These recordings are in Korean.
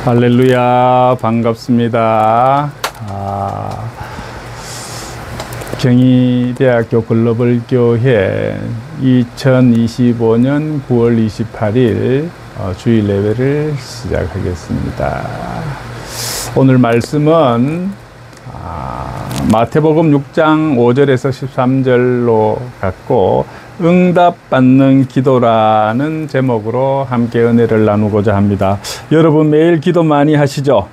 할렐루야, 반갑습니다. 경희대학교 글로벌교회 2025년 9월 28일 주일 예배를 시작하겠습니다. 오늘 말씀은 마태복음 6장 5절에서 13절로 갖고 응답받는 기도라는 제목으로 함께 은혜를 나누고자 합니다. 여러분 매일 기도 많이 하시죠?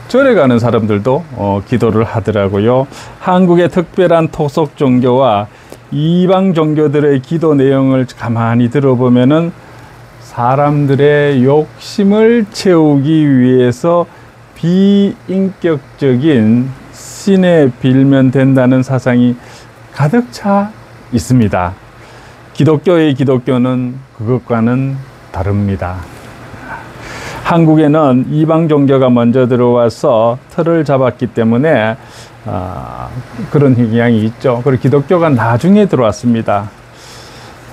절에 가는 사람들도 기도를 하더라고요. 한국의 특별한 토속 종교와 이방 종교들의 기도 내용을 가만히 들어보면은 사람들의 욕심을 채우기 위해서 비인격적인 신에 빌면 된다는 사상이 가득 차 있습니다. 기독교의 기독교는 그것과는 다릅니다. 한국에는 이방 종교가 먼저 들어와서 틀을 잡았기 때문에 그런 경향이 있죠. 그리고 기독교가 나중에 들어왔습니다.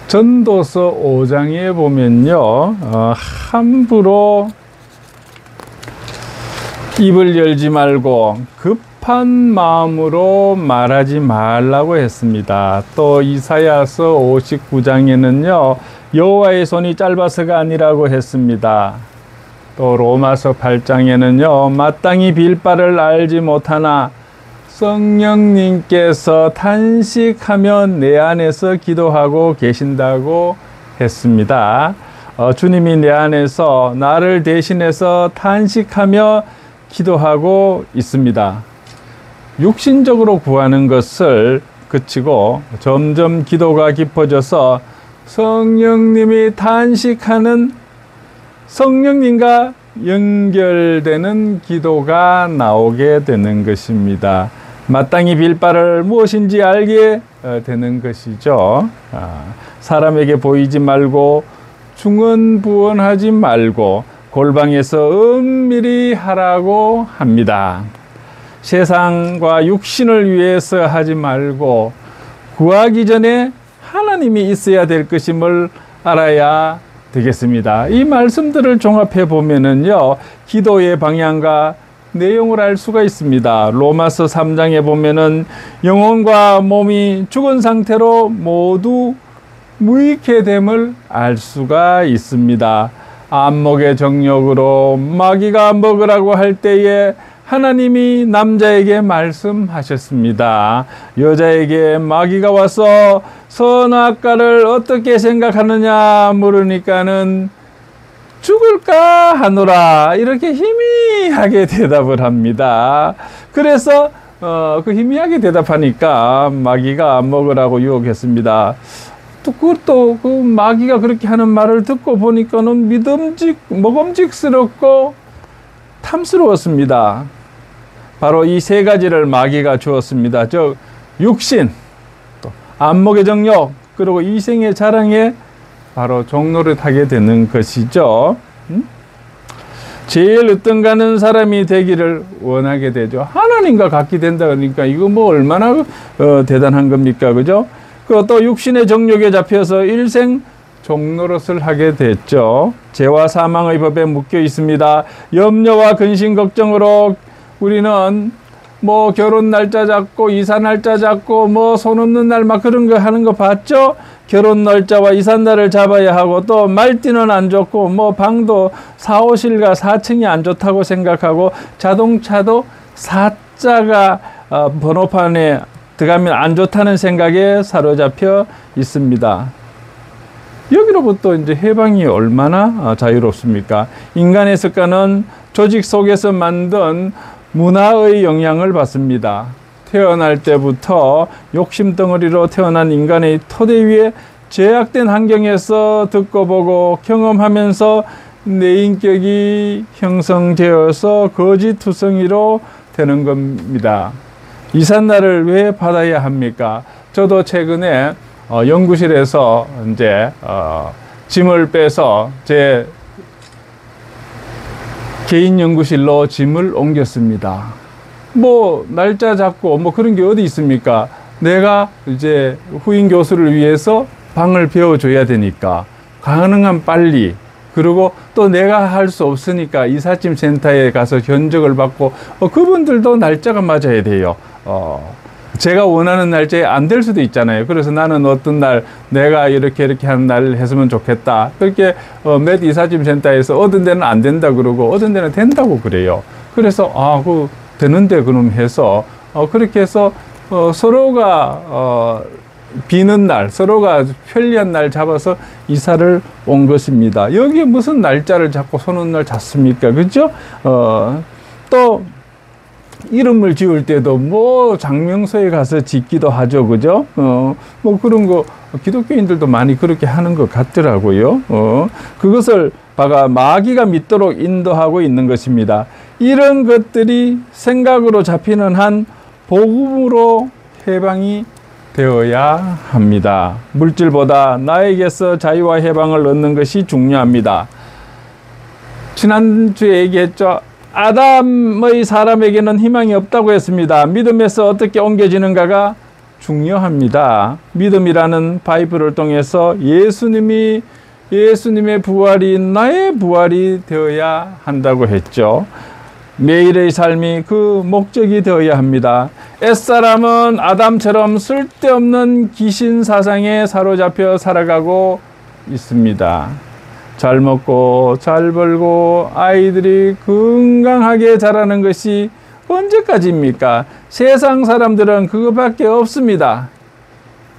전도서 5장에 보면요, 함부로 입을 열지 말고 급한 마음으로 말하지 말라고 했습니다. 또 이사야서 59장에는요 여호와의 손이 짧아서가 아니라고 했습니다. 또 로마서 8장에는요 마땅히 빌 바를 알지 못하나 성령님께서 탄식하며 내 안에서 기도하고 계신다고 했습니다. 주님이 내 안에서 나를 대신해서 탄식하며 기도하고 있습니다. 육신적으로 구하는 것을 그치고 점점 기도가 깊어져서 성령님이 탄식하는 성령님과 연결되는 기도가 나오게 되는 것입니다. 마땅히 빌 바를 무엇인지 알게 되는 것이죠. 사람에게 보이지 말고 중언부언하지 말고 골방에서 은밀히 하라고 합니다. 세상과 육신을 위해서 하지 말고 구하기 전에 하나님이 있어야 될 것임을 알아야 되겠습니다. 이 말씀들을 종합해 보면은요, 기도의 방향과 내용을 알 수가 있습니다. 로마서 3장에 보면은 영혼과 몸이 죽은 상태로 모두 무익해 됨을 알 수가 있습니다. 안목의 정욕으로 마귀가 먹으라고 할 때에 하나님이 남자에게 말씀하셨습니다. 여자에게 마귀가 와서 선악과를 어떻게 생각하느냐 물으니까는 죽을까 하노라 이렇게 희미하게 대답을 합니다. 그래서 그 희미하게 대답하니까 마귀가 먹으라고 유혹했습니다. 또 그 마귀가 그렇게 하는 말을 듣고 보니까는 먹음직스럽고 탐스러웠습니다. 바로 이 세 가지를 마귀가 주었습니다. 즉 육신, 또 안목의 정욕, 그리고 이생의 자랑에 바로 종노릇하게 되는 것이죠. 제일 으뜸가는 사람이 되기를 원하게 되죠. 하나님과 같게 된다 그러니까 이거 뭐 얼마나 대단한 겁니까, 그죠? 그리고 또 육신의 정욕에 잡혀서 일생 종노릇을 하게 됐죠. 죄와 사망의 법에 묶여 있습니다. 염려와 근심 걱정으로 우리는 뭐 결혼 날짜 잡고 이사 날짜 잡고 뭐 손 없는 날 막 그런 거 하는 거 봤죠? 결혼 날짜와 이사 날을 잡아야 하고 또 말띠는 안 좋고 뭐 방도 4호실과 4층이 안 좋다고 생각하고 자동차도 4자가 번호판에 들어가면 안 좋다는 생각에 사로잡혀 있습니다. 여기로부터 이제 해방이 얼마나 자유롭습니까? 인간의 습관은 조직 속에서 만든 문화의 영향을 받습니다. 태어날 때부터 욕심 덩어리로 태어난 인간의 토대 위에 제약된 환경에서 듣고 보고 경험하면서 내 인격이 형성되어서 거짓투성이로 되는 겁니다. 이삿날을 왜 받아야 합니까? 저도 최근에 연구실에서 이제 짐을 빼서 제 개인 연구실로 짐을 옮겼습니다. 뭐 날짜 잡고 뭐 그런 게 어디 있습니까? 내가 이제 후임 교수를 위해서 방을 비워줘야 되니까 가능한 빨리 그리고 또 내가 할 수 없으니까 이삿짐 센터에 가서 견적을 받고 그분들도 날짜가 맞아야 돼요. 제가 원하는 날짜에 안 될 수도 있잖아요. 그래서 나는 어떤 날 내가 이렇게 하는 날 했으면 좋겠다. 그렇게 몇 이삿짐 센터에서 어떤 데는 안 된다 그러고 어떤 데는 된다고 그래요. 그래서 그 되는데 그럼 해서 그렇게 해서 서로가 비는 날, 서로가 편리한 날 잡아서 이사를 온 것입니다. 여기에 무슨 날짜를 잡고 서는 잡습니까? 그죠? 또 이름을 지을 때도 뭐 장명소에 가서 짓기도 하죠. 그죠? 뭐 그런 거 기독교인들도 많이 그렇게 하는 것 같더라고요. 그것을 마귀가 믿도록 인도하고 있는 것입니다. 이런 것들이 생각으로 잡히는 한 복음으로 해방이 되어야 합니다. 물질보다 나에게서 자유와 해방을 얻는 것이 중요합니다. 지난주에 얘기했죠. 아담의 사람에게는 희망이 없다고 했습니다. 믿음에서 어떻게 옮겨지는가가 중요합니다. 믿음이라는 바이블을 통해서 예수님의 부활이 나의 부활이 되어야 한다고 했죠. 매일의 삶이 그 목적이 되어야 합니다. 옛사람은 아담처럼 쓸데없는 귀신 사상에 사로잡혀 살아가고 있습니다. 잘 먹고 잘 벌고 아이들이 건강하게 자라는 것이 언제까지입니까? 세상 사람들은 그거밖에 없습니다.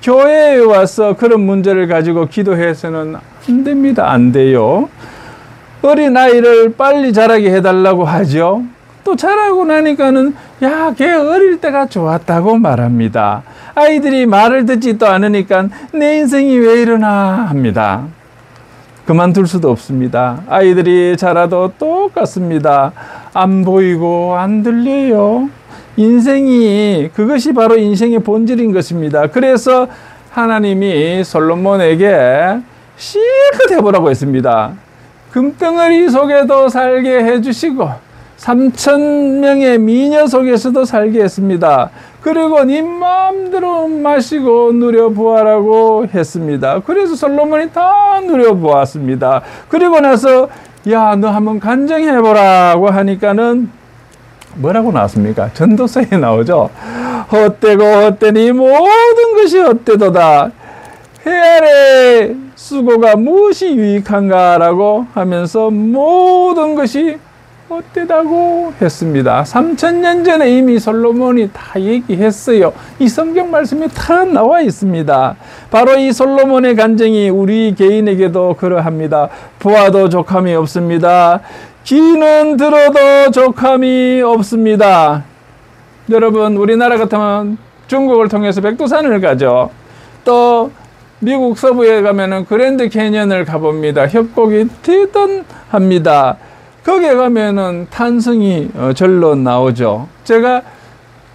교회에 와서 그런 문제를 가지고 기도해서는 안 됩니다. 안 돼요. 어린아이를 빨리 자라게 해달라고 하죠. 또 자라고 나니까는 걔 어릴 때가 좋았다고 말합니다. 아이들이 말을 듣지도 않으니까 내 인생이 왜 이러나 합니다. 그만둘 수도 없습니다. 아이들이 자라도 똑같습니다. 안 보이고 안 들려요. 그것이 바로 인생의 본질인 것입니다. 그래서 하나님이 솔로몬에게 실컷 해보라고 했습니다. 금덩어리 속에도 살게 해주시고 3,000명의 미녀 속에서도 살게 했습니다. 그리고 네 마음대로 마시고 누려보아라고 했습니다. 그래서 솔로몬이 다 누려보았습니다. 그리고 나서 너 한번 간증해보라고 하니까는 뭐라고 나왔습니까? 전도서에 나오죠. 헛되고 헛되니 모든 것이 헛되도다. 해 아래 수고가 무엇이 유익한가라고 하면서 모든 것이 헛되다고 했습니다. 3,000년 전에 이미 솔로몬이 다 얘기했어요. 이 성경 말씀이 다 나와 있습니다. 바로 이 솔로몬의 간증이 우리 개인에게도 그러합니다. 보아도 족함이 없습니다. 귀는 들어도 족함이 없습니다. 여러분, 우리나라 같으면 중국을 통해서 백두산을 가죠. 또 미국 서부에 가면은 그랜드 캐니언을 가봅니다. 협곡이 대단합니다. 거기에 가면은 탄성이 절로 나오죠. 제가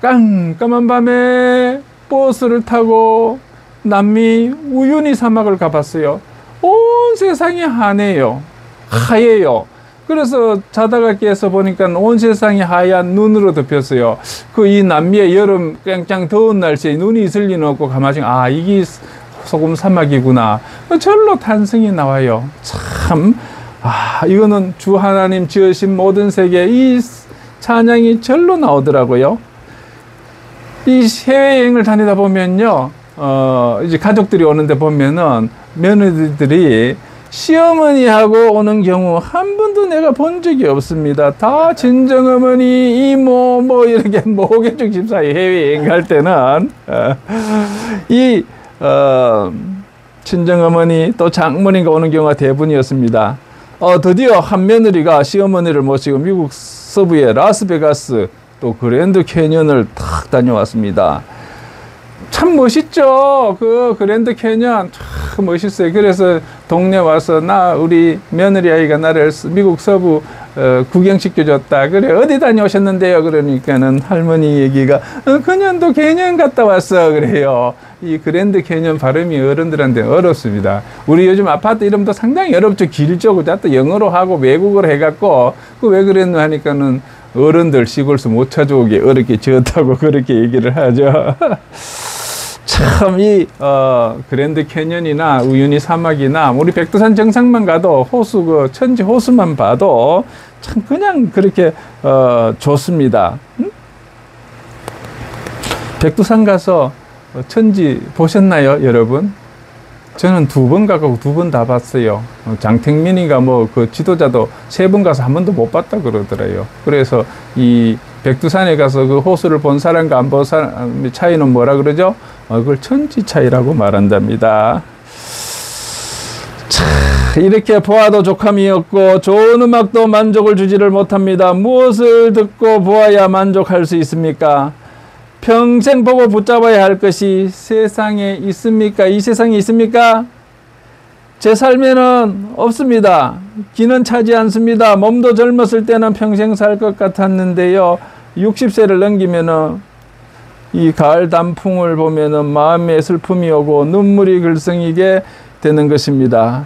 깜깜한 밤에 버스를 타고 남미 우유니 사막을 가봤어요. 온 세상이 하얘요. 그래서 자다가 깨서 보니까 온 세상이 하얀 눈으로 덮였어요. 이 남미의 여름 쨍쨍 더운 날씨에 눈이 있을 리는 없고 가만히 이게 소금 사막이구나. 절로 탄성이 나와요. 참 이거는 주 하나님 지으신 모든 세계 이 찬양이 절로 나오더라고요. 이 해외여행을 다니다 보면요, 이제 가족들이 오는데 보면은 며느리들이 시어머니하고 오는 경우 한 번도 내가 본 적이 없습니다. 다 친정어머니, 이모, 이렇게 모개죽 집사이 해외여행 갈 때는 친정어머니 또 장모님과 오는 경우가 대부분이었습니다. 드디어 한 며느리가 시어머니를 모시고 미국 서부의 라스베가스 또 그랜드 캐니언을 탁 다녀왔습니다. 참 멋있죠. 그 그랜드 캐니언 참 멋있어요. 그래서 동네 와서 우리 며느리 아이가 나를 미국 서부 구경시켜줬다. 그래, 어디 다녀오셨는데요? 그러니까는 할머니 얘기가 그년도 캐니언 갔다 왔어. 그래요. 이 그랜드 캐니언 발음이 어른들한테 어렵습니다. 우리 요즘 아파트 이름도 상당히 어렵죠. 길죠. 그죠? 또 영어로 하고 외국어로 해갖고 왜 그랬노 하니까는 어른들 시골서 못 찾아오게 어렵게 지었다고 그렇게 얘기를 하죠. 참 이 그랜드 캐년이나 우유니 사막이나 우리 백두산 정상만 가도 호수 그 천지 호수만 봐도 참 그냥 그렇게 좋습니다. 응? 백두산 가서 천지 보셨나요, 여러분? 저는 2번 가고 2번 다 봤어요. 장택민이가 뭐 그 지도자도 3번 가서 한 번도 못 봤다 그러더래요. 그래서 이 백두산에 가서 그 호수를 본 사람과 안 본 사람의 차이는 뭐라 그러죠? 그걸 천지 차이라고 말한답니다. 자, 이렇게 보아도 족함이 없고 좋은 음악도 만족을 주지를 못합니다. 무엇을 듣고 보아야 만족할 수 있습니까? 평생 보고 붙잡아야 할 것이 세상에 있습니까? 이 세상에 있습니까? 제 삶에는 없습니다. 기는 차지 않습니다. 몸도 젊었을 때는 평생 살 것 같았는데요. 60세를 넘기면은 이 가을 단풍을 보면은 마음에 슬픔이 오고 눈물이 글썽이게 되는 것입니다.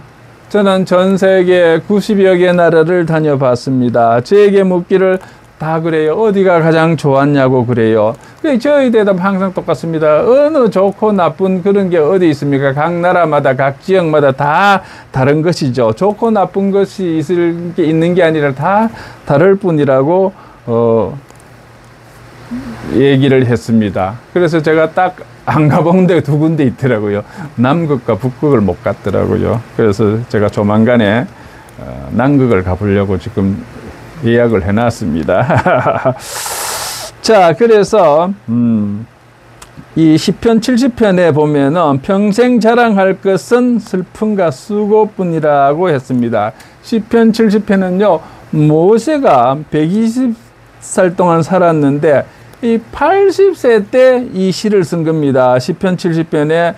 저는 전 세계 90여 개 나라를 다녀봤습니다. 저에게 묻기를 다 그래요. 어디가 가장 좋았냐고 그래요. 저희 대답 항상 똑같습니다. 어느 좋고 나쁜 그런 게 어디 있습니까? 각 나라마다 각 지역마다 다 다른 것이죠. 좋고 나쁜 것이 있는 게 아니라 다 다를 뿐이라고 얘기를 했습니다. 그래서 제가 딱 안 가본 데 2군데 있더라고요. 남극과 북극을 못 갔더라고요. 그래서 제가 조만간에 남극을 가보려고 지금 예약을 해놨습니다. 자, 그래서 이 시편 70편에 보면은 평생 자랑할 것은 슬픔과 수고뿐이라고 했습니다. 시편 70편은요, 모세가 120살 동안 살았는데 이 80세 때 이 시를 쓴 겁니다. 시편 70편에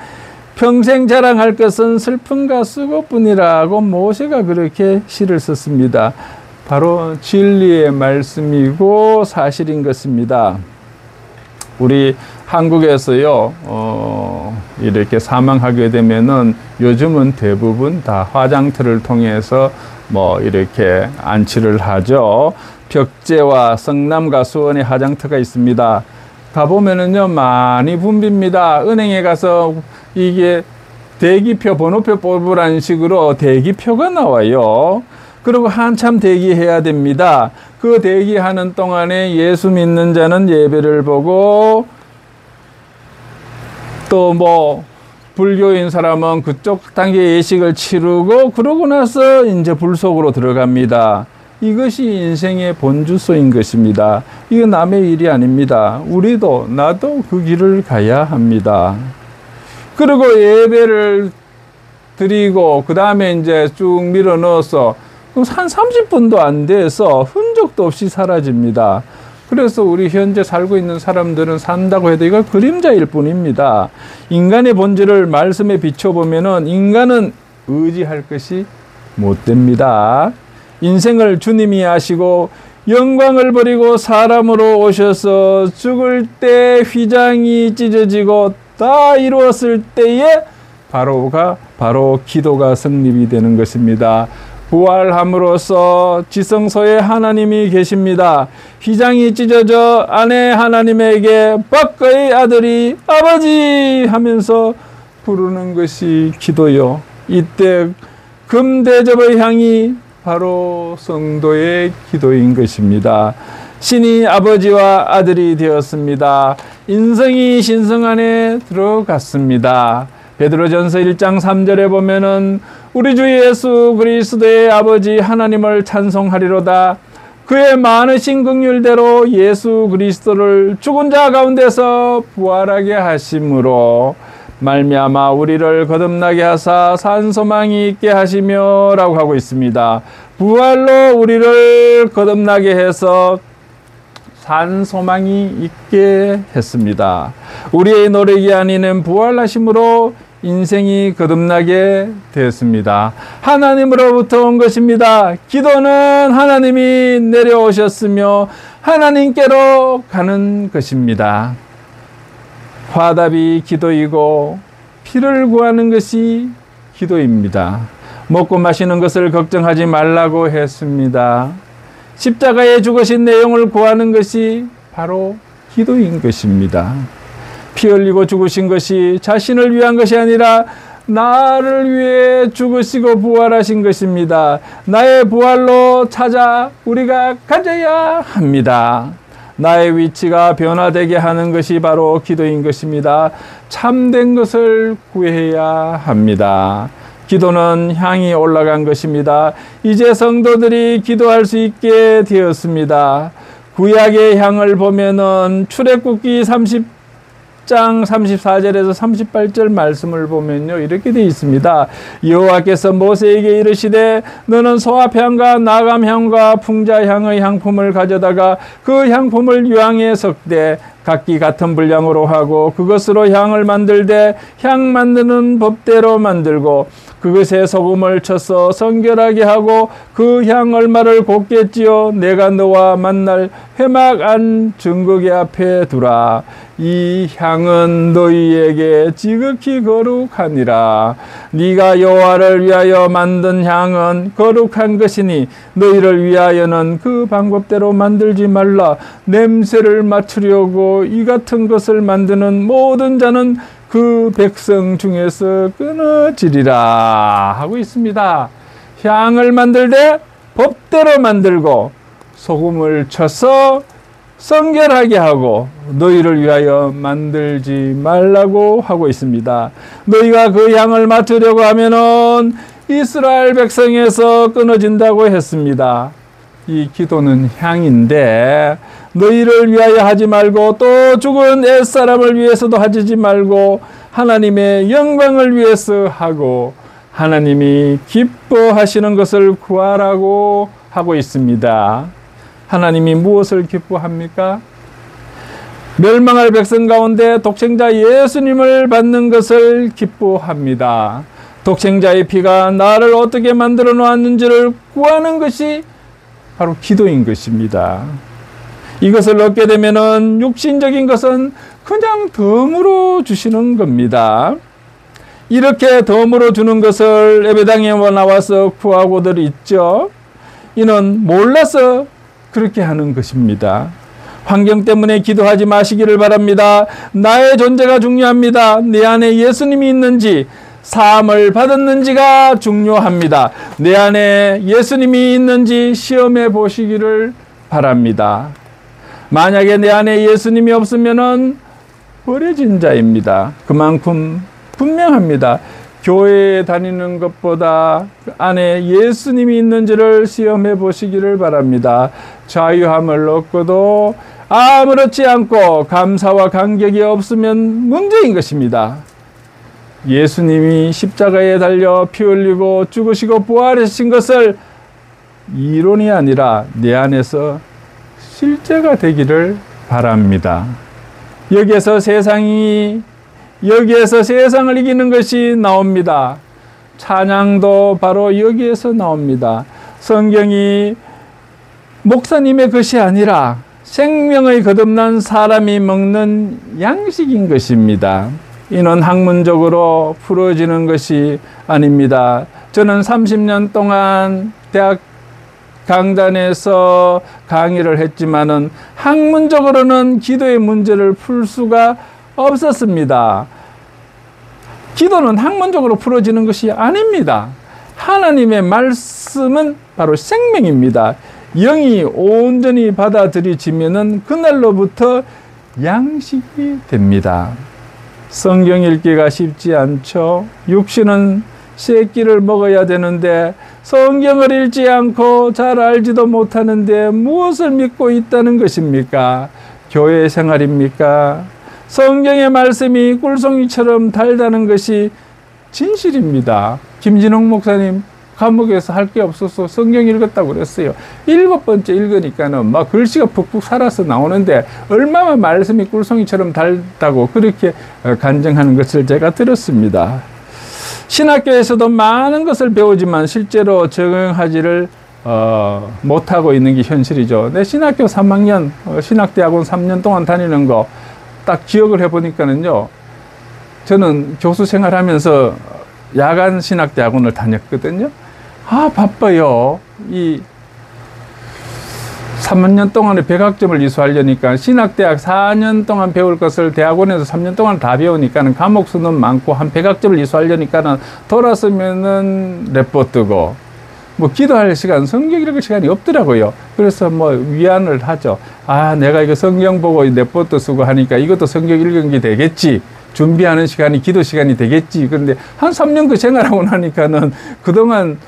평생 자랑할 것은 슬픔과 수고뿐이라고 모세가 그렇게 시를 썼습니다. 바로 진리의 말씀이고 사실인 것입니다. 우리 한국에서요, 이렇게 사망하게 되면은 요즘은 대부분 다 화장터를 통해서 뭐 이렇게 안치를 하죠. 벽제와 성남과 수원에 화장터가 있습니다. 가보면은요, 많이 붐빕니다. 은행에 가서 이게 대기표, 번호표 뽑으라는 식으로 대기표가 나와요. 그리고 한참 대기해야 됩니다. 그 대기하는 동안에 예수 믿는 자는 예배를 보고 또 뭐 불교인 사람은 그쪽 단계 예식을 치르고 그러고 나서 이제 불 속으로 들어갑니다. 이것이 인생의 본주소인 것입니다. 이거 남의 일이 아닙니다. 우리도 나도 그 길을 가야 합니다. 그리고 예배를 드리고 그 다음에 이제 쭉 밀어 넣어서 한 30분도 안 돼서 흔적도 없이 사라집니다. 그래서 우리 현재 살고 있는 사람들은 산다고 해도 이거 그림자일 뿐입니다. 인간의 본질을 말씀에 비춰보면은 인간은 의지할 것이 못 됩니다. 인생을 주님이 아시고 영광을 버리고 사람으로 오셔서 죽을 때 휘장이 찢어지고 다 이루었을 때에 바로 기도가 성립이 되는 것입니다. 부활함으로써 지성소에 하나님이 계십니다. 휘장이 찢어져 안에 하나님에게 박거의 아들이 아버지 하면서 부르는 것이 기도요. 이때 금대접의 향이 바로 성도의 기도인 것입니다. 신이 아버지와 아들이 되었습니다. 인성이 신성 안에 들어갔습니다. 베드로전서 1장 3절에 보면은 우리 주 예수 그리스도의 아버지 하나님을 찬송하리로다. 그의 많으신 긍휼대로 예수 그리스도를 죽은 자 가운데서 부활하게 하심으로 말미암아 우리를 거듭나게 하사 산소망이 있게 하시며 라고 하고 있습니다. 부활로 우리를 거듭나게 해서 산소망이 있게 했습니다. 우리의 노력이 아니는 부활하심으로 인생이 거듭나게 되었습니다. 하나님으로부터 온 것입니다. 기도는 하나님이 내려오셨으며 하나님께로 가는 것입니다. 화답이 기도이고 피를 구하는 것이 기도입니다. 먹고 마시는 것을 걱정하지 말라고 했습니다. 십자가에 죽으신 내용을 구하는 것이 바로 기도인 것입니다. 피 흘리고 죽으신 것이 자신을 위한 것이 아니라 나를 위해 죽으시고 부활하신 것입니다. 나의 부활로 찾아 우리가 가져야 합니다. 나의 위치가 변화되게 하는 것이 바로 기도인 것입니다. 참된 것을 구해야 합니다. 기도는 향이 올라간 것입니다. 이제 성도들이 기도할 수 있게 되었습니다. 구약의 향을 보면은 출애굽기 30장 34절에서 38절 말씀을 보면요, 이렇게 되어 있습니다. 여호와께서 모세에게 이르시되 너는 소합향과 나감향과 풍자향의 향품을 가져다가 그 향품을 유황에 섞되 각기 같은 분량으로 하고 그것으로 향을 만들되 향 만드는 법대로 만들고 그것에 소금을 쳐서 성결하게 하고 그 향 얼마를 곱게 찌어 내가 너와 만날 회막 안 증거계 앞에 두라. 이 향은 너희에게 지극히 거룩하니라. 네가 여호와를 위하여 만든 향은 거룩한 것이니 너희를 위하여는 그 방법대로 만들지 말라. 냄새를 맞추려고 이 같은 것을 만드는 모든 자는 그 백성 중에서 끊어지리라 하고 있습니다. 향을 만들 때 법대로 만들고 소금을 쳐서 성결하게 하고 너희를 위하여 만들지 말라고 하고 있습니다. 너희가 그 향을 맡으려고 하면은 이스라엘 백성에서 끊어진다고 했습니다. 이 기도는 향인데 너희를 위하여 하지 말고 또 죽은 옛사람을 위해서도 하지 말고 하나님의 영광을 위해서 하고 하나님이 기뻐하시는 것을 구하라고 하고 있습니다. 하나님이 무엇을 기뻐합니까? 멸망할 백성 가운데 독생자 예수님을 받는 것을 기뻐합니다. 독생자의 피가 나를 어떻게 만들어 놓았는지를 구하는 것이 바로 기도인 것입니다. 이것을 얻게 되면은 육신적인 것은 그냥 덤으로 주시는 겁니다. 이렇게 덤으로 주는 것을 예배당에 나와서 구하고들 있죠. 이는 몰라서 그렇게 하는 것입니다. 환경 때문에 기도하지 마시기를 바랍니다. 나의 존재가 중요합니다. 내 안에 예수님이 있는지 사함을 받았는지가 중요합니다. 내 안에 예수님이 있는지 시험해 보시기를 바랍니다. 만약에 내 안에 예수님이 없으면은 버려진 자입니다. 그만큼 분명합니다. 교회에 다니는 것보다 안에 예수님이 있는지를 시험해 보시기를 바랍니다. 자유함을 얻고도 아무렇지 않고 감사와 감격이 없으면 문제인 것입니다. 예수님이 십자가에 달려 피 흘리고 죽으시고 부활하신 것을 이론이 아니라 내 안에서 실제가 되기를 바랍니다. 여기에서 세상을 이기는 것이 나옵니다. 찬양도 바로 여기에서 나옵니다. 성경이 목사님의 것이 아니라 생명의 거듭난 사람이 먹는 양식인 것입니다. 이는 학문적으로 풀어지는 것이 아닙니다. 저는 30년 동안 대학 강단에서 강의를 했지만은 학문적으로는 기도의 문제를 풀 수가 없었습니다. 기도는 학문적으로 풀어지는 것이 아닙니다. 하나님의 말씀은 바로 생명입니다. 영이 온전히 받아들여지면은 그날로부터 양식이 됩니다. 성경 읽기가 쉽지 않죠. 육신은 새끼를 먹어야 되는데 성경을 읽지 않고 잘 알지도 못하는데 무엇을 믿고 있다는 것입니까? 교회 생활입니까? 성경의 말씀이 꿀송이처럼 달다는 것이 진실입니다. 김진홍 목사님 감옥에서 할 게 없어서 성경 읽었다고 그랬어요. 7번째 읽으니까는 막 글씨가 푹푹 살아서 나오는데 얼마나 말씀이 꿀송이처럼 달다고 그렇게 간증하는 것을 제가 들었습니다. 신학교에서도 많은 것을 배우지만 실제로 적용하지를 못하고 있는 게 현실이죠. 내 신학교 3학년, 신학대학원 3년 동안 다니는 거 딱 기억을 해보니까는요, 저는 교수 생활하면서 야간 신학대학원을 다녔거든요. 아, 바빠요. 이 3년 동안의 백학점을 이수하려니까 신학대학 4년 동안 배울 것을 대학원에서 3년 동안 다 배우니까는 과목 수는 많고 한 백학점을 이수하려니까는 돌아서면은 레포트고 뭐 기도할 시간, 성경 읽을 시간이 없더라고요. 그래서 뭐 위안을 하죠. 아, 내가 이거 성경 보고 레포트 쓰고 하니까 이것도 성경 읽은 게 되겠지. 준비하는 시간이 기도 시간이 되겠지. 그런데 한 3년 그 생활하고 나니까는 그동안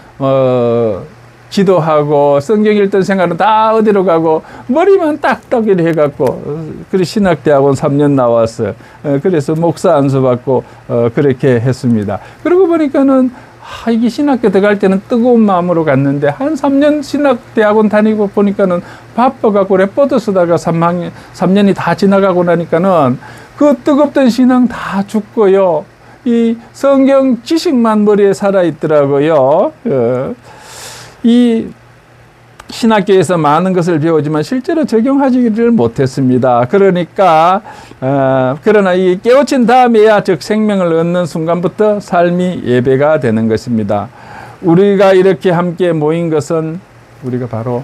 기도하고 성경 읽던 생활은 다 어디로 가고 머리만 딱딱이를 해갖고 그래 신학대학원 3년 나왔어요. 그래서 목사 안수 받고 그렇게 했습니다. 그러고 보니까는 이게 신학교 들어갈 때는 뜨거운 마음으로 갔는데 한 3년 신학대학원 다니고 보니까는 바빠갖고 레포트 쓰다가 3년이 다 지나가고 나니까는 그 뜨겁던 신앙 다 죽고요. 이 성경 지식만 머리에 살아있더라고요. 이 신학교에서 많은 것을 배우지만 실제로 적용하지를 못했습니다. 그러니까 그러나 이 깨우친 다음에야 즉 생명을 얻는 순간부터 삶이 예배가 되는 것입니다. 우리가 이렇게 함께 모인 것은 우리가 바로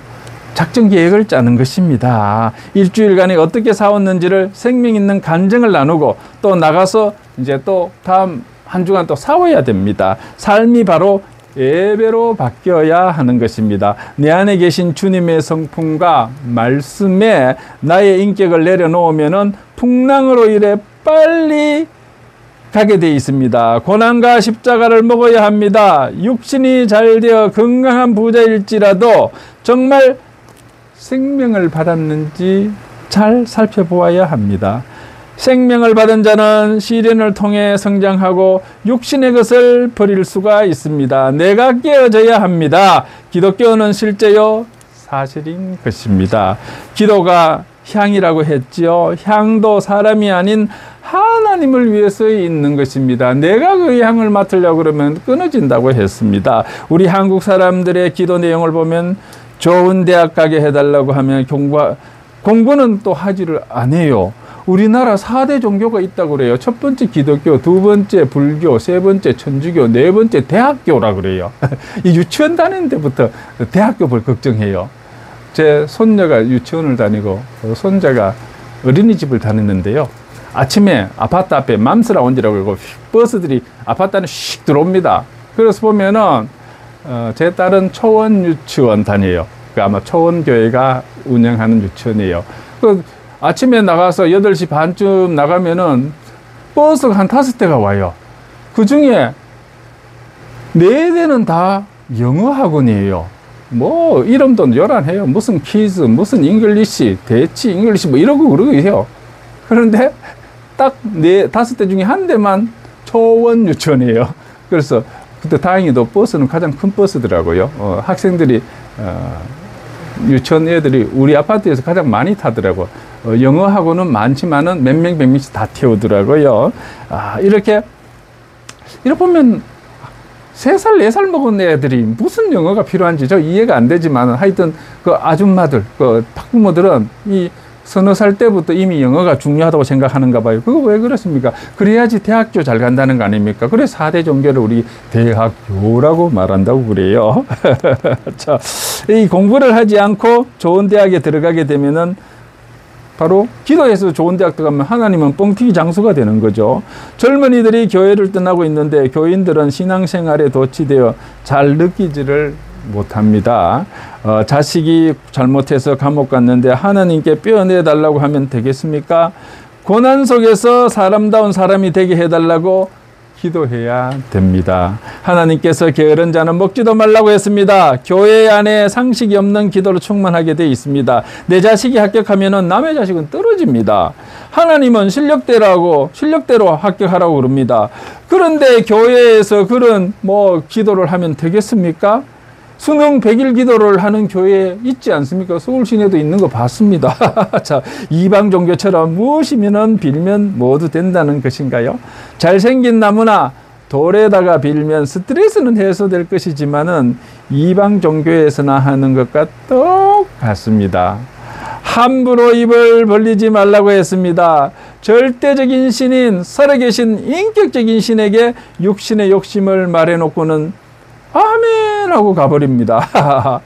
작전 계획을 짜는 것입니다. 일주일간에 어떻게 싸웠는지를 생명 있는 간증을 나누고 또 나가서 이제 또 다음 한 주간 또 싸워야 됩니다. 삶이 바로 예배로 바뀌어야 하는 것입니다. 내 안에 계신 주님의 성품과 말씀에 나의 인격을 내려놓으면은 풍랑으로 인해 빨리 가게 돼 있습니다. 고난과 십자가를 먹어야 합니다. 육신이 잘 되어 건강한 부자일지라도 정말 생명을 받았는지 잘 살펴보아야 합니다. 생명을 받은 자는 시련을 통해 성장하고 육신의 것을 버릴 수가 있습니다. 내가 깨어져야 합니다. 기독교는 실제요 사실인 것입니다. 기도가 향이라고 했지요. 향도 사람이 아닌 하나님을 위해서 있는 것입니다. 내가 그 향을 맡으려고 그러면 끊어진다고 했습니다. 우리 한국 사람들의 기도 내용을 보면 좋은 대학 가게 해달라고 하면 공부는 또 하지를 안 해요. 우리나라 4대 종교가 있다고 그래요. 첫 번째 기독교, 두 번째 불교, 세 번째 천주교, 네 번째 대학교라 그래요. 이 유치원 다니는 데부터 대학교 볼 걱정해요. 제 손녀가 유치원을 다니고 손자가 어린이집을 다녔는데요. 아침에 아파트 앞에 맘스라 온지라고 그러고 버스들이 아파트 안에 씩 들어옵니다. 그래서 보면은 제 딸은 초원 유치원 다녀요. 아마 초원교회가 운영하는 유치원이에요. 아침에 나가서 8시 반쯤 나가면은 버스가 한 5대가 와요. 그 중에 4대는 다 영어 학원이에요. 뭐, 이름도 요란해요. 무슨 키즈, 무슨 잉글리시, 대치 잉글리시, 뭐 이러고 그러고 해요. 그런데 딱 5대 중에 한 대만 초원 유치원이에요. 그래서 그때 다행히도 버스는 가장 큰 버스더라고요. 학생들이, 유치원 애들이 우리 아파트에서 가장 많이 타더라고요. 영어 학원은 많지만은 몇 명, 100명씩 다 태우더라고요. 이렇게 보면 3살, 4살 먹은 애들이 무슨 영어가 필요한지 저 이해가 안 되지만 하여튼 그 아줌마들, 그 학부모들은 이 서너 살 때부터 이미 영어가 중요하다고 생각하는가 봐요. 그거 왜 그렇습니까? 그래야지 대학교 잘 간다는 거 아닙니까? 그래서 4대 종교를 우리 대학교라고 말한다고 그래요. 자, 이 공부를 하지 않고 좋은 대학에 들어가게 되면은 바로 기도해서 좋은 대학 들어가면 하나님은 뻥튀기 장수가 되는 거죠. 젊은이들이 교회를 떠나고 있는데 교인들은 신앙생활에 도취되어 잘 느끼지를 못합니다. 자식이 잘못해서 감옥 갔는데 하나님께 뼈내달라고 하면 되겠습니까? 고난 속에서 사람다운 사람이 되게 해달라고 기도해야 됩니다. 하나님께서 게으른 자는 먹지도 말라고 했습니다. 교회 안에 상식이 없는 기도로 충만하게 되어 있습니다. 내 자식이 합격하면 남의 자식은 떨어집니다. 하나님은 실력대로 합격하라고 그럽니다. 그런데 교회에서 그런 기도를 하면 되겠습니까? 수능 100일 기도를 하는 교회 있지 않습니까? 서울시내도 있는 거 봤습니다. 자, 이방 종교처럼 무엇이면 빌면 모두 된다는 것인가요? 잘생긴 나무나 돌에다가 빌면 스트레스는 해소될 것이지만은 이방 종교에서나 하는 것과 똑같습니다. 함부로 입을 벌리지 말라고 했습니다. 절대적인 신인, 살아계신 인격적인 신에게 육신의 욕심을 말해놓고는 아멘 하고 가버립니다.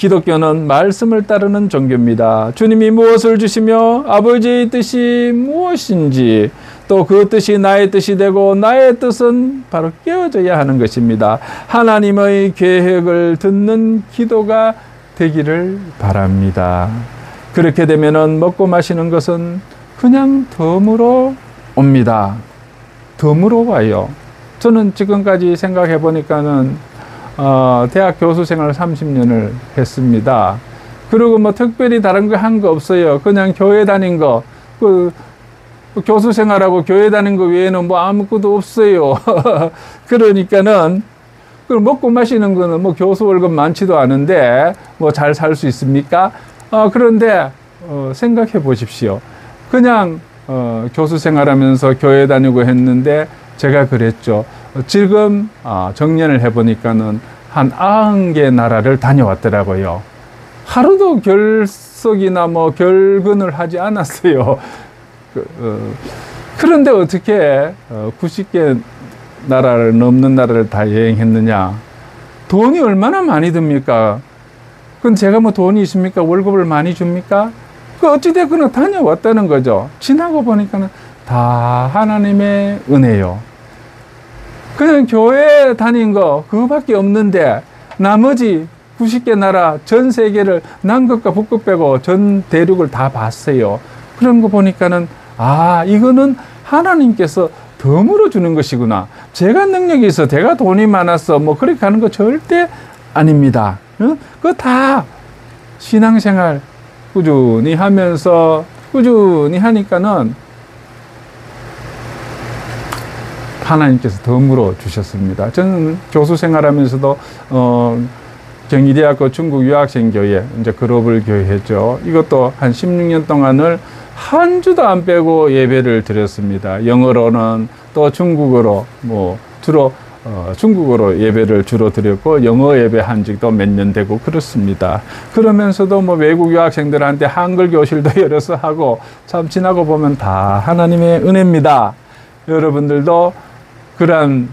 기독교는 말씀을 따르는 종교입니다. 주님이 무엇을 주시며 아버지의 뜻이 무엇인지 또 그 뜻이 나의 뜻이 되고 나의 뜻은 바로 깨어져야 하는 것입니다. 하나님의 계획을 듣는 기도가 되기를 바랍니다. 그렇게 되면은 먹고 마시는 것은 그냥 덤으로 옵니다. 덤으로 와요. 저는 지금까지 생각해 보니까는 대학 교수 생활 30년을 했습니다. 그리고 뭐 특별히 다른 거 한 거 없어요. 그냥 교회 다닌 거, 교수 생활하고 교회 다닌 거 외에는 뭐 아무것도 없어요. 그러니까는 먹고 마시는 거는 뭐 교수 월급 많지도 않은데 뭐 잘 살 수 있습니까? 그런데 생각해 보십시오. 그냥 교수 생활하면서 교회 다니고 했는데 제가 그랬죠. 지금 정년을 해보니까는 한 90개 나라를 다녀왔더라고요. 하루도 결석이나 뭐 결근을 하지 않았어요. 그런데 어떻게 90개 나라를 넘는 나라를 다 여행했느냐? 돈이 얼마나 많이 듭니까? 그건 제가 뭐 돈이 있습니까? 월급을 많이 줍니까? 어찌됐거나 다녀왔다는 거죠. 지나고 보니까는 다 하나님의 은혜요. 그냥 교회 다닌 거 그거밖에 없는데 나머지 90개 나라 전 세계를 남극과 북극 빼고 전 대륙을 다 봤어요. 그런 거 보니까는 이거는 하나님께서 덤으로 주는 것이구나. 제가 능력이 있어, 제가 돈이 많았어, 뭐 그렇게 하는 거 절대 아닙니다. 그거 다 신앙생활 꾸준히 하면서 꾸준히 하니까는 하나님께서 덤으로 주셨습니다. 저는 교수 생활하면서도 경희대학교 중국 유학생교회, 이제 글로벌 교회 했죠. 이것도 한 16년 동안을 한 주도 안 빼고 예배를 드렸습니다. 영어로는 또 중국어로 주로 중국어로 예배를 주로 드렸고 영어 예배 한 지도 몇 년 되고 그렇습니다. 그러면서도 외국 유학생들한테 한글 교실도 열어서 하고 참 지나고 보면 다 하나님의 은혜입니다. 여러분들도 그러한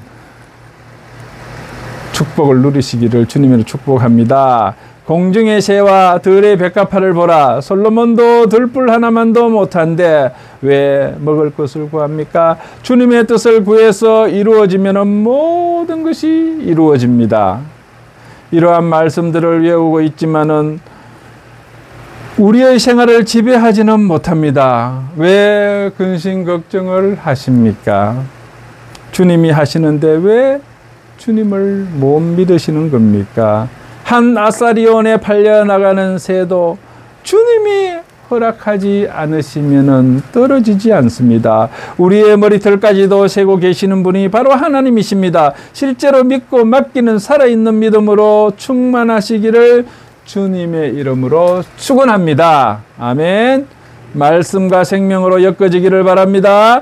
축복을 누리시기를 주님으로 축복합니다. 공중의 새와 들의 백합화를 보라. 솔로몬도 들불 하나만도 못한데 왜 먹을 것을 구합니까? 주님의 뜻을 구해서 이루어지면 모든 것이 이루어집니다. 이러한 말씀들을 외우고 있지만은 우리의 생활을 지배하지는 못합니다. 왜 근심 걱정을 하십니까? 주님이 하시는데 왜 주님을 못 믿으시는 겁니까? 한 아사리온에 팔려나가는 새도 주님이 허락하지 않으시면 떨어지지 않습니다. 우리의 머리털까지도 세고 계시는 분이 바로 하나님이십니다. 실제로 믿고 맡기는 살아있는 믿음으로 충만하시기를 주님의 이름으로 축원합니다. 아멘. 말씀과 생명으로 엮어지기를 바랍니다.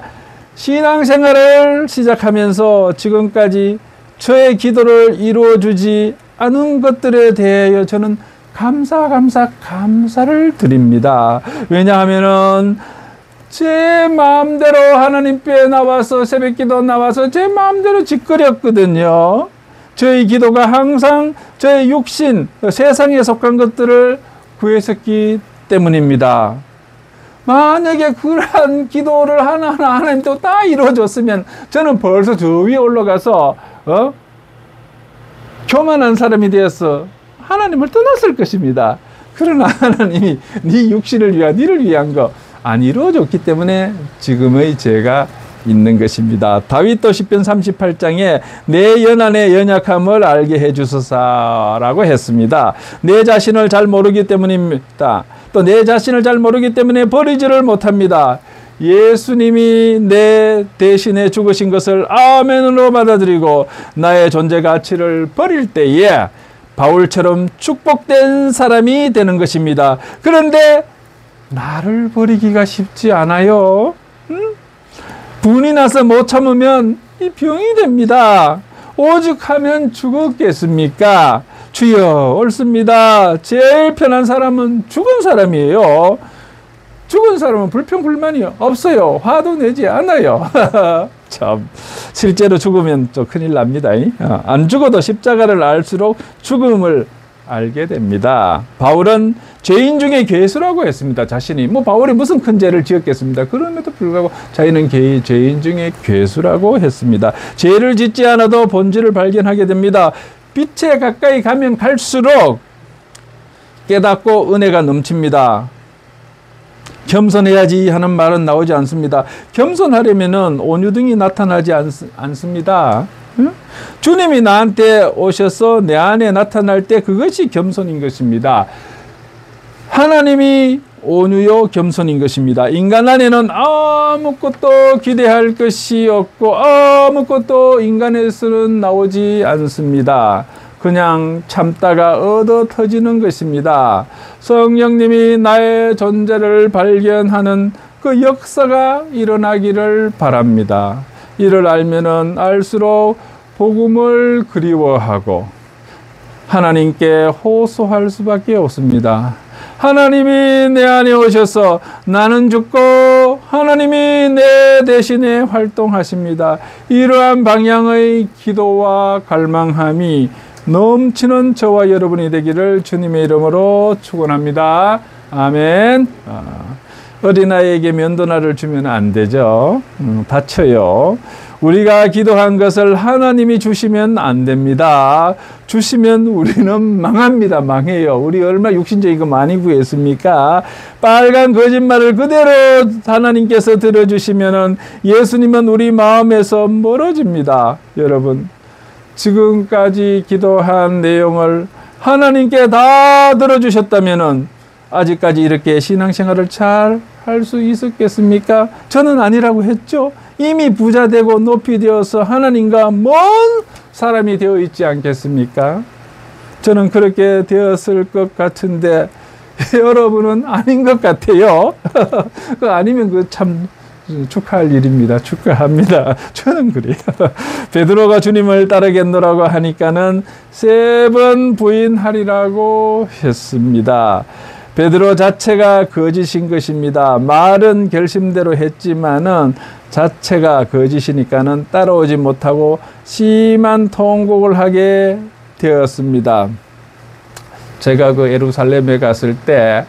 신앙생활을 시작하면서 지금까지 저의 기도를 이루어주지 않은 것들에 대하여 저는 감사를 드립니다. 왜냐하면은 제 마음대로 하나님께 나와서 새벽기도 나와서 제 마음대로 짓거렸거든요. 저희 기도가 항상 저의 육신, 세상에 속한 것들을 구했었기 때문입니다. 만약에 그러한 기도를 하나하나 하나님도 다 이루어줬으면 저는 벌써 저 위에 올라가서 교만한 사람이 되어서 하나님을 떠났을 것입니다. 그러나 하나님이 네 육신을 위한, 니를 위한 거 안 이루어졌기 때문에 지금의 제가 있는 것입니다. 다윗도 시편 38장에 내 연한의 연약함을 알게 해주소서라고 했습니다. 내 자신을 잘 모르기 때문입니다. 또 내 자신을 잘 모르기 때문에 버리지를 못합니다. 예수님이 내 대신에 죽으신 것을 아멘으로 받아들이고 나의 존재 가치를 버릴 때에 바울처럼 축복된 사람이 되는 것입니다. 그런데 나를 버리기가 쉽지 않아요. 분이 나서 못 참으면 이 병이 됩니다. 오죽하면 죽었겠습니까? 주여, 옳습니다. 제일 편한 사람은 죽은 사람이에요. 죽은 사람은 불평불만이 없어요. 화도 내지 않아요. 참, 실제로 죽으면 또 큰일 납니다. 안 죽어도 십자가를 알수록 죽음을 알게 됩니다. 바울은 죄인 중에 괴수라고 했습니다. 자신이 바울이 무슨 큰 죄를 지었겠습니다. 그럼에도 불구하고 자기는 죄인 중에 괴수라고 했습니다. 죄를 짓지 않아도 본질을 발견하게 됩니다. 빛에 가까이 가면 갈수록 깨닫고 은혜가 넘칩니다. 겸손해야지 하는 말은 나오지 않습니다. 겸손하려면은 온유등이 나타나지 않습니다. 주님이 나한테 오셔서 내 안에 나타날 때 그것이 겸손인 것입니다. 하나님이 온유요 겸손인 것입니다. 인간 안에는 아무것도 기대할 것이 없고 아무것도 인간에서는 나오지 않습니다. 그냥 참다가 얻어 터지는 것입니다. 성령님이 나의 존재를 발견하는 그 역사가 일어나기를 바랍니다. 이를 알면은 알수록 복음을 그리워하고 하나님께 호소할 수밖에 없습니다. 하나님이 내 안에 오셔서 나는 죽고 하나님이 내 대신에 활동하십니다. 이러한 방향의 기도와 갈망함이 넘치는 저와 여러분이 되기를 주님의 이름으로 축원합니다. 아멘. 어린아이에게 면도날을 주면 안 되죠. 다쳐요. 우리가 기도한 것을 하나님이 주시면 안 됩니다. 주시면 우리는 망합니다. 망해요. 우리 얼마나 육신적인 거 많이 구했습니까? 빨간 거짓말을 그대로 하나님께서 들어주시면은 예수님은 우리 마음에서 멀어집니다. 여러분, 지금까지 기도한 내용을 하나님께 다 들어주셨다면은 아직까지 이렇게 신앙생활을 잘 할 수 있었겠습니까? 저는 아니라고 했죠. 이미 부자 되고 높이 되어서 하나님과 먼 사람이 되어 있지 않겠습니까? 저는 그렇게 되었을 것 같은데 여러분은 아닌 것 같아요. 그 아니면 그 참 축하할 일입니다. 축하합니다. 저는 그래요. 베드로가 주님을 따르겠노라고 하니까는 3번 부인하리라고 했습니다. 베드로 자체가 거짓인 것입니다. 말은 결심대로 했지만은 자체가 거짓이니까는 따라오지 못하고 심한 통곡을 하게 되었습니다. 제가 그 예루살렘에 갔을 때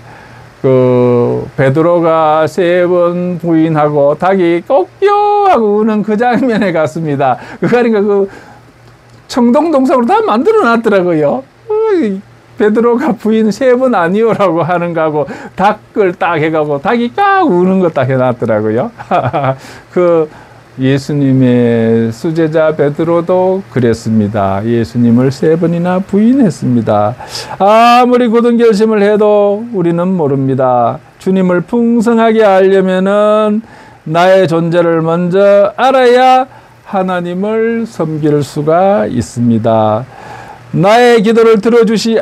베드로가 3번 부인하고 닭이 꼭요 하고 우는 그 장면에 갔습니다. 그러니까 청동동상으로 다 만들어 놨더라고요. 베드로가 부인 3번 아니오라고 하는 거하고 닭을 딱 해가고 닭이 깍 우는 거 딱 해놨더라고요. 예수님의 수제자 베드로도 그랬습니다. 예수님을 3번이나 부인했습니다. 아무리 굳은 결심을 해도 우리는 모릅니다. 주님을 풍성하게 알려면은 나의 존재를 먼저 알아야 하나님을 섬길 수가 있습니다. 나의 기도를 들어주시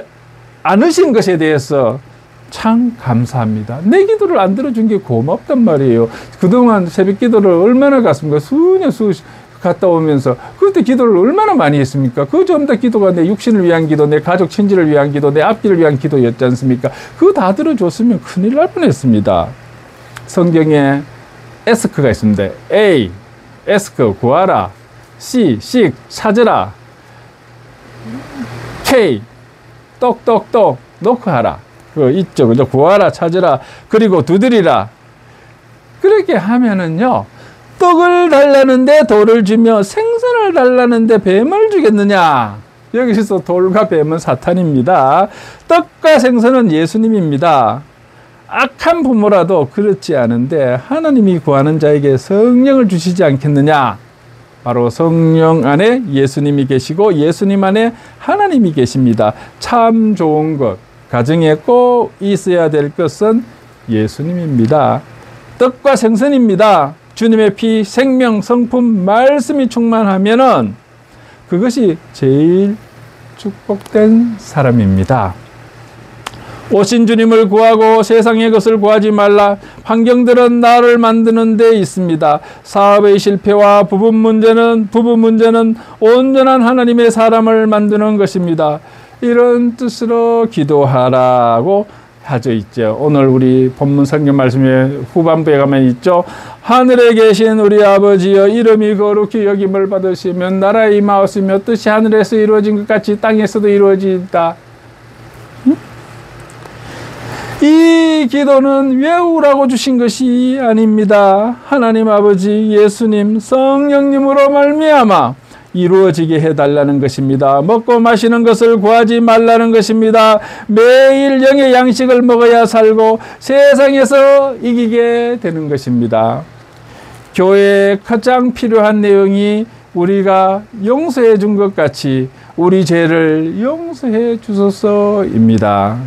않으신 것에 대해서 참 감사합니다. 내 기도를 안 들어준 게 고맙단 말이에요. 그동안 새벽 기도를 얼마나 갔습니까? 수년 갔다 오면서 그때 기도를 얼마나 많이 했습니까? 그 전부 다 기도가 내 육신을 위한 기도, 내 가족 친지를 위한 기도, 내 앞길을 위한 기도였지 않습니까? 그거 다 들어줬으면 큰일 날 뻔했습니다. 성경에 에스크가 있습니다. A, 에스크 구하라. C, seek 찾으라. K, 똑똑똑 노크하라. 있죠. 그죠? 구하라, 찾으라, 그리고 두드리라. 그렇게 하면은요, 떡을 달라는데 돌을 주며 생선을 달라는데 뱀을 주겠느냐? 여기서 돌과 뱀은 사탄입니다. 떡과 생선은 예수님입니다. 악한 부모라도 그렇지 않은데 하나님이 구하는 자에게 성령을 주시지 않겠느냐? 바로 성령 안에 예수님이 계시고 예수님 안에 하나님이 계십니다. 참 좋은 것, 가정에 꼭 있어야 될 것은 예수님입니다. 떡과 생선입니다. 주님의 피, 생명, 성품, 말씀이 충만하면은 그것이 제일 축복된 사람입니다. 오신 주님을 구하고 세상의 것을 구하지 말라. 환경들은 나를 만드는 데 있습니다. 사업의 실패와 부부 문제는 온전한 하나님의 사람을 만드는 것입니다. 이런 뜻으로 기도하라고 하져 있죠. 오늘 우리 본문 성경 말씀의 후반부에 가면 있죠. 하늘에 계신 우리 아버지여, 이름이 거룩히 여김을 받으시면 나라의 임하옵시며 뜻이 하늘에서 이루어진 것 같이 땅에서도 이루어지이다. 이 기도는 외우라고 주신 것이 아닙니다. 하나님 아버지, 예수님, 성령님으로 말미암아 이루어지게 해달라는 것입니다. 먹고 마시는 것을 구하지 말라는 것입니다. 매일 영의 양식을 먹어야 살고 세상에서 이기게 되는 것입니다. 교회에 가장 필요한 내용이 우리가 용서해 준 것 같이 우리 죄를 용서해 주소서입니다.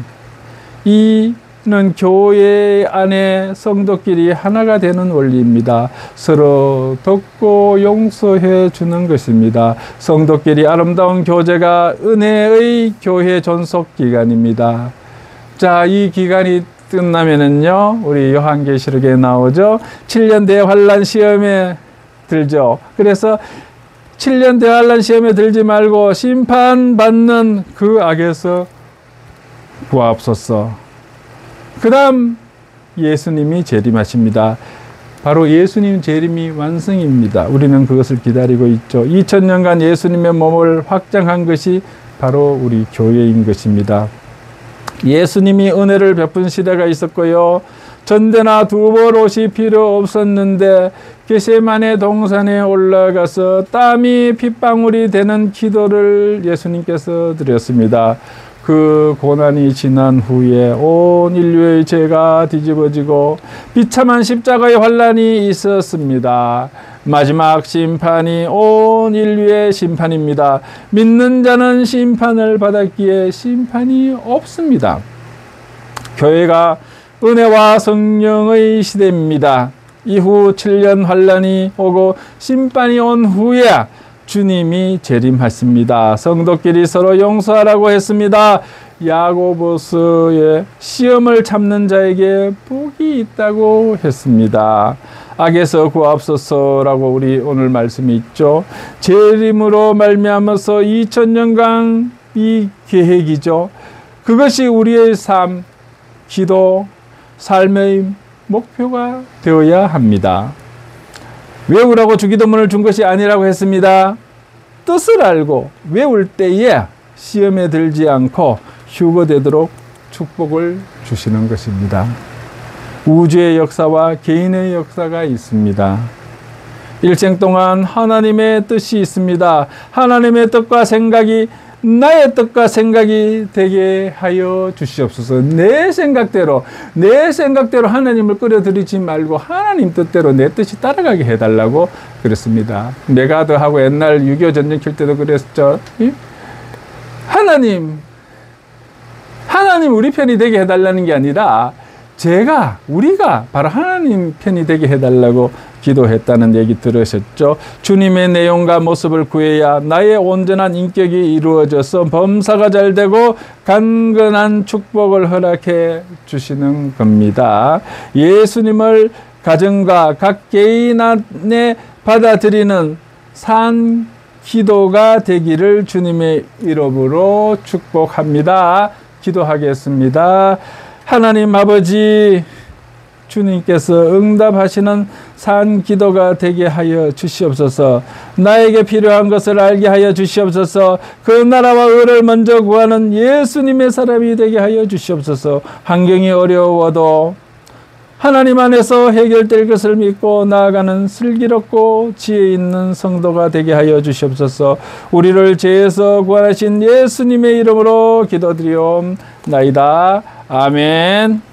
이는 교회 안에 성도끼리 하나가 되는 원리입니다. 서로 돕고 용서해 주는 것입니다. 성도끼리 아름다운 교제가 은혜의 교회 존속 기간입니다. 자, 이 기간이 끝나면은요, 우리 요한계시록에 나오죠. 7년 대환란 시험에 들죠. 그래서 7년 대환란 시험에 들지 말고 심판받는 그 악에서 구하옵소서. 그 다음 예수님이 재림하십니다. 바로 예수님 재림이 완성입니다. 우리는 그것을 기다리고 있죠. 2000년간 예수님의 몸을 확장한 것이 바로 우리 교회인 것입니다. 예수님이 은혜를 베푼 시대가 있었고요. 전대나 두벌 옷이 필요 없었는데 겟세마네 동산에 올라가서 땀이 핏방울이 되는 기도를 예수님께서 드렸습니다. 그 고난이 지난 후에 온 인류의 죄가 뒤집어지고 비참한 십자가의 환란이 있었습니다. 마지막 심판이 온 인류의 심판입니다. 믿는 자는 심판을 받았기에 심판이 없습니다. 교회가 은혜와 성령의 시대입니다. 이후 7년 환란이 오고 심판이 온 후에 주님이 재림하십니다. 성도끼리 서로 용서하라고 했습니다. 야고보서에 시험을 참는 자에게 복이 있다고 했습니다. 악에서 구하옵소서라고 우리 오늘 말씀이 있죠. 재림으로 말미암아서 2000년간 이 계획이죠. 그것이 우리의 삶, 기도, 삶의 목표가 되어야 합니다. 외우라고 주기도문을 준 것이 아니라고 했습니다. 뜻을 알고 외울 때에 시험에 들지 않고 휴거되도록 축복을 주시는 것입니다. 우주의 역사와 개인의 역사가 있습니다. 일생 동안 하나님의 뜻이 있습니다. 하나님의 뜻과 생각이 나의 뜻과 생각이 되게 하여 주시옵소서. 내 생각대로 하나님을 끌어들이지 말고 하나님 뜻대로 내 뜻이 따라가게 해달라고 그랬습니다. 메가드하고 옛날 6.25 전쟁 킬 때도 그랬죠. 하나님 우리 편이 되게 해달라는 게 아니라 우리가 바로 하나님 편이 되게 해달라고 기도했다는 얘기 들으셨죠? 주님의 내용과 모습을 구해야 나의 온전한 인격이 이루어져서 범사가 잘 되고 강건한 축복을 허락해 주시는 겁니다. 예수님을 가정과 각 개인 안에 받아들이는 산 기도가 되기를 주님의 이름으로 축복합니다. 기도하겠습니다. 하나님 아버지, 주님께서 응답하시는 산 기도가 되게 하여 주시옵소서. 나에게 필요한 것을 알게 하여 주시옵소서. 그 나라와 의를 먼저 구하는 예수님의 사람이 되게 하여 주시옵소서. 환경이 어려워도 하나님 안에서 해결될 것을 믿고 나아가는 슬기롭고 지혜 있는 성도가 되게 하여 주시옵소서. 우리를 죄에서 구원하신 예수님의 이름으로 기도드리옵나이다. 아멘.